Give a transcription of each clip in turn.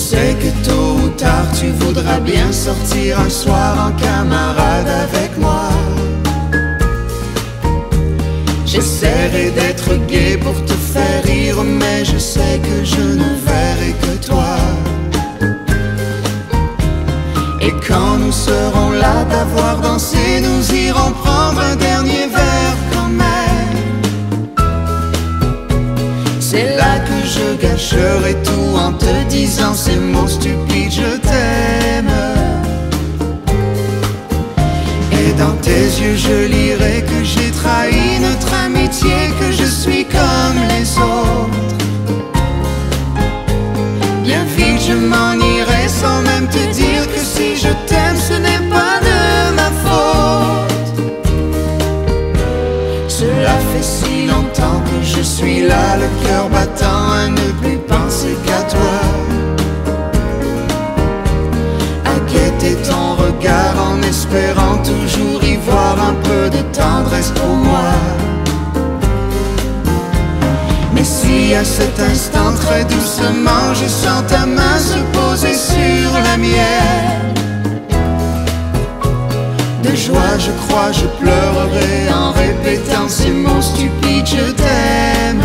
sais que tôt ou tard tu voudras bien sortir un soir en camarade avec moi. J'essaierai d'être gai pour te faire rire, mais je sais que je ne verrai que toi. Et quand nous serons là d'avoir dansé, nous irons prendre un dernier verre quand même. C'est là que je gâcherai tout en te disant ces mots stupides, je t'aime. Et dans tes yeux je lirai que j'ai trahi notre amitié, que je suis comme les autres. Bien vite je m'en irai sans même te dire que si je t'aime ce n'est pas de ma faute. Cela fait si longtemps que je suis là, le cœur battant à ne plus penser qu'à toi. À guetter ton regard en espérant toujours y voir un peu de tendresse pour moi. Mais si à cet instant très doucement je sens ta main se poser sur la mienne, de joie je crois je pleurerai en répétant ces mots stupides, je t'aime.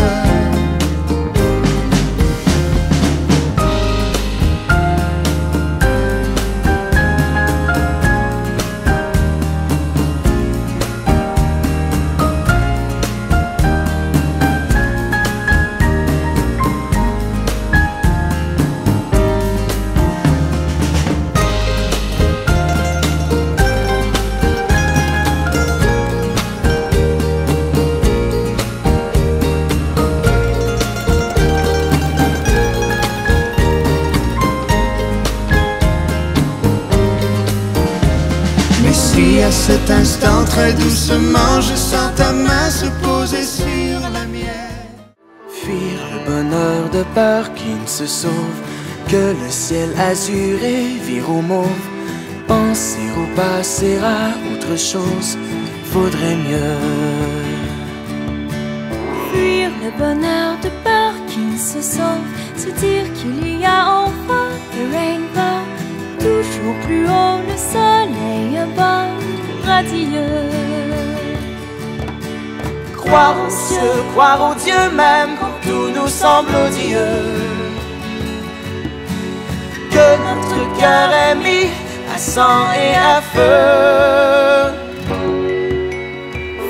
Si à cet instant très doucement je sens ta main se poser sur la mienne. Fuir le bonheur de peur qu'il se sauve, que le ciel azuré vire au mauve. Penser au passé à autre chose, vaudrait mieux. Fuir le bonheur de peur qu'il se sauve, se dire qu'il y a enfin le rainbow. Toujours plus haut, le soleil bas, radieux. Croire aux cieux, croire aux dieux même quand tout nous semble odieux. Que notre cœur est mis à sang et à feu.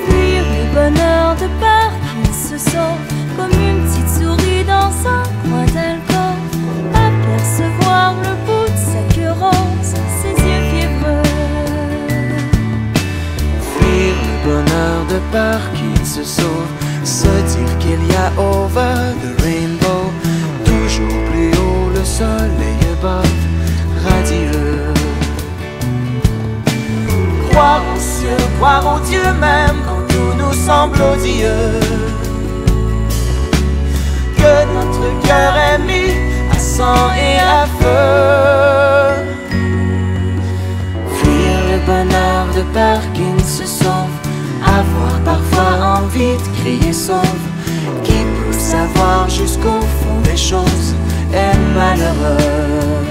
Fuir le bonheur de peur qu'il se sauve, comme une petite souris dans un coin d'alcôve. Apercevoir le bout de sa queue rose, ses yeux fiévreux. Fuir le bonheur de peur qu'il se sauve, se dire qu'il y a over the rainbow. Toujours plus haut, le soleil above, radieux. Croire aux cieux, croire aux dieux même quand tout nous semble odieux. Que notre cœur est mis à sang et à feu. Fuir le bonheur de peur qu'il se sauve, avoir parfois envie de crier sauve. Qui peut savoir jusqu'au fond des choses est malheureux.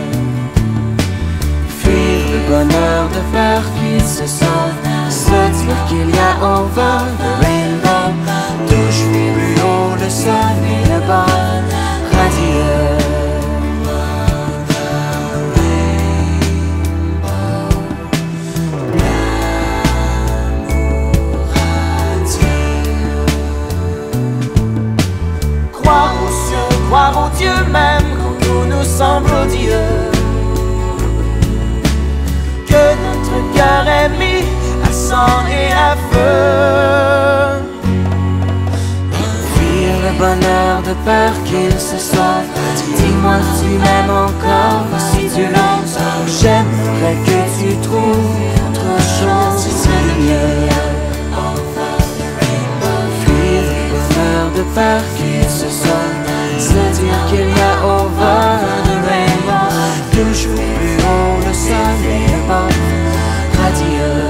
Fuir le bonheur de peur qu'il se sauve, se dire qu'il y a over the rainbow. Toujours plus haut, le soleil le bas, radieux. Croire aux cieux, croire aux dieux même quand tout nous semble odieux. Que notre cœur est mis à sang et à feu. Fuir le bonheur de peur qu'il se sauve, dis-moi si tu m'aimes encore, si tu l'oses. J'aimerais que tu trouves autre chose, c'est le mieux. Fuir le bonheur de peur qu'il se sauve, se dire qu'il y a over the rainbow. Toujours plus haut, le soleil above, radieux.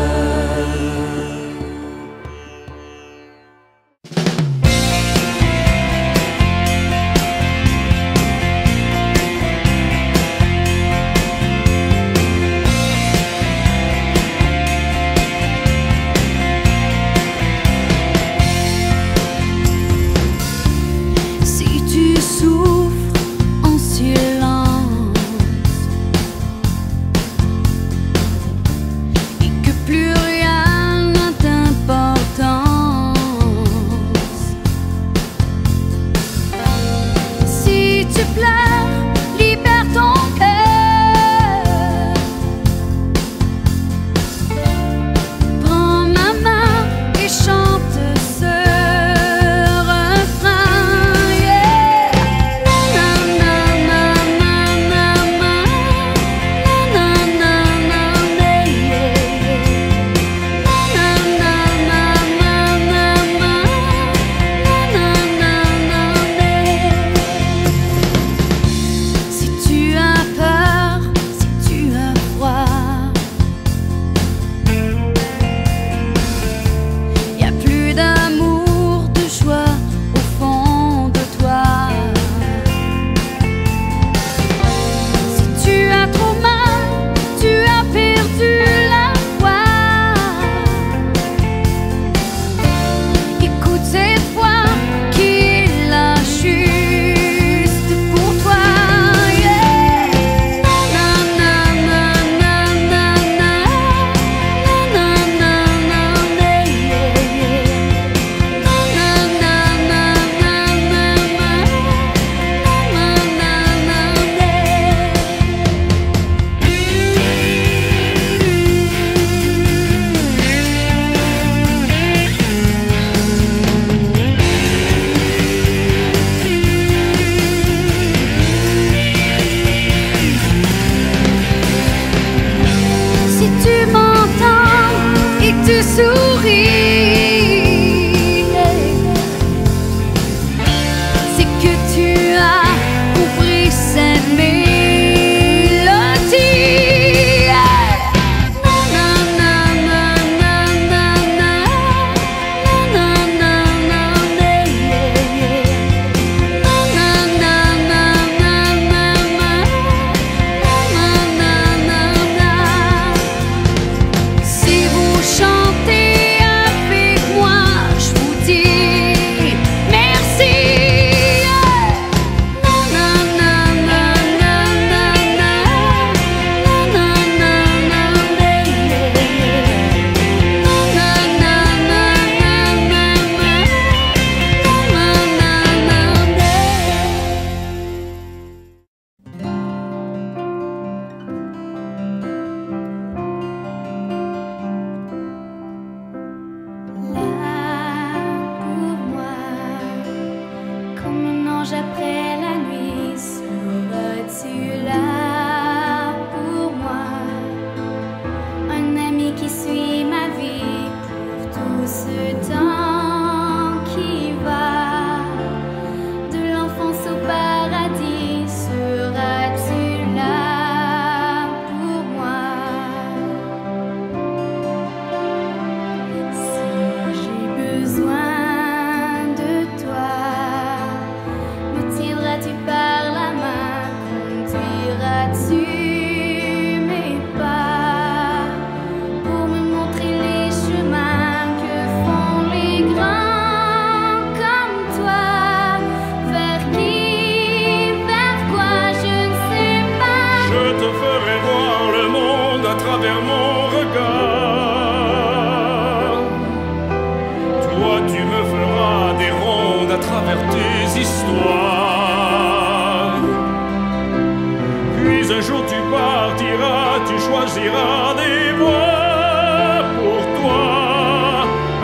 sortira des bois pour toi.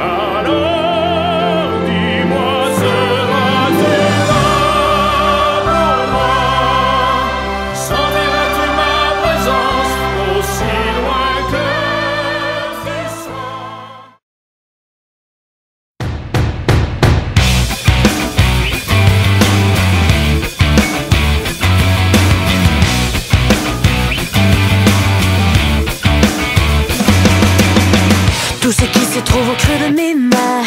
Alors dis-moi, seras-tu là pour moi? Sentiras-tu ma présence aussi loin que tu sois? Tout ce qui se trouve au creux de mes mains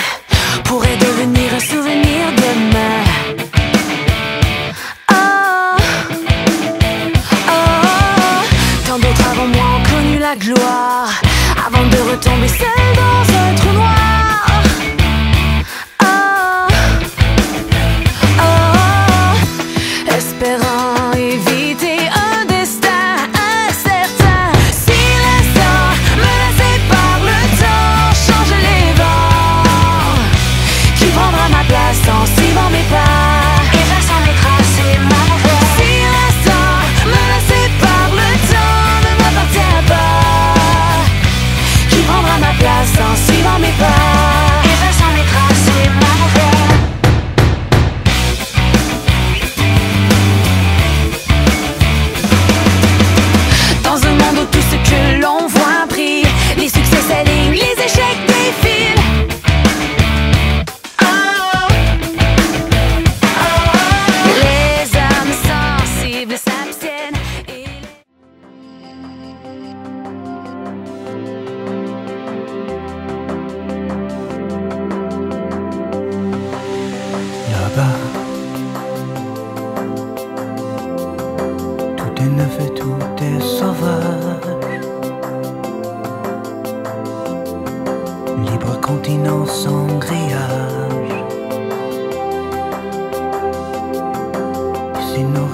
pourrait devenir un souvenir demain. Oh, oh, tant d'autres avant moi ont connu la gloire avant de retomber seul dans un trou noir. Oh, oh, espérant éviter un destin incertain. Si l'instant me laissait par le temps, change les vents. Qui prendra ma place en suivant mes pas, effaçant mes traces et mon mouvement. Si l'instant me laissait par le temps ne m'appartient pas, qui prendra ma place en suivant mes pas, effaçant mes traces et mon mouvement. Dans un monde où tout ce que l'on voit brille, les succès s'alignent, les échecs défilent. Oh, oh, les âmes sensibles s'abstiennent et Là-bas, tout est neuf et tout est sauvage. Libre continent sans grillage. Ici nous